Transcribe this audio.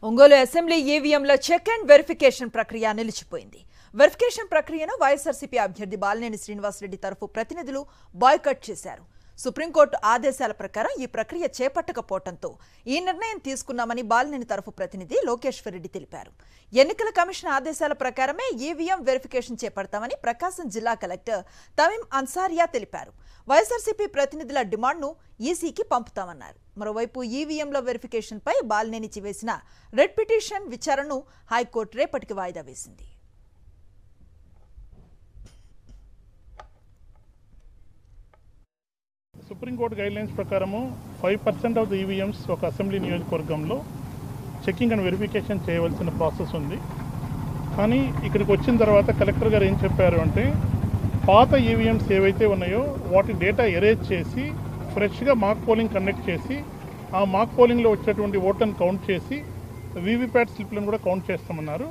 Ongole assembly ఈవీఎంల check and verification ప్రక్రియ నిలిచిపోయింది. వెరిఫికేషన్ ప్రక్రియను వైఎస్ఆర్సీపీ అభ్యర్థి బాలినేని శ్రీనివాసరెడ్డి తరఫు ప్రతినిధులు బాయ్కాట్ చేశారు. సుప్రీంకోర్టు ఆదేశాల ప్రకారం ఈ ప్రక్రియ చేపట్టకపోవడంతో ఈ నిర్ణయం తీసుకున్నామని బాలినేని తరఫు ప్రతినిధి లోకేశ్వర్ రెడ్డి తెలిపారు. ఎన్నికల కమిషన్ ఆదేశాల ప్రకారమే ఈవీఎం వెరిఫికేషన్ చేపడతామని ప్రకాశం జిల్లా కలెక్టర్ తమీం అన్సారియా తెలిపారు. వైఎస్ఆర్సీపీ ప్రతినిధుల డిమాండ్ను ఈసీకి పంపుతామన్నారు. మరోవైపు ఈవీఎంల వెరిఫికేషన్పై బాలినేని వేసిన రెడ్ పిటిషన్ విచారణను హైకోర్టు రేపటికి వాయిదా వేసింది. సుప్రీంకోర్టు గైడ్లైన్స్ ప్రకారము 5% ఆఫ్ ద ఈవీఎంస్ ఒక అసెంబ్లీ నియోజకవర్గంలో చెకింగ్ అండ్ వెరిఫికేషన్ చేయవలసిన ప్రాసెస్ ఉంది. కానీ ఇక్కడికి వచ్చిన తర్వాత కలెక్టర్ గారు ఏం చెప్పారు అంటే, పాత ఈవీఎంస్ ఏవైతే ఉన్నాయో వాటి డేటా ఎరేజ్ చేసి ఫ్రెష్గా మాక్ పోలింగ్ కండక్ట్ చేసి ఆ మాక్ పోలింగ్లో వచ్చేటువంటి ఓట్లను కౌంట్ చేసి వీవీప్యాట్ స్లిప్లను కూడా కౌంట్ చేస్తామన్నారు.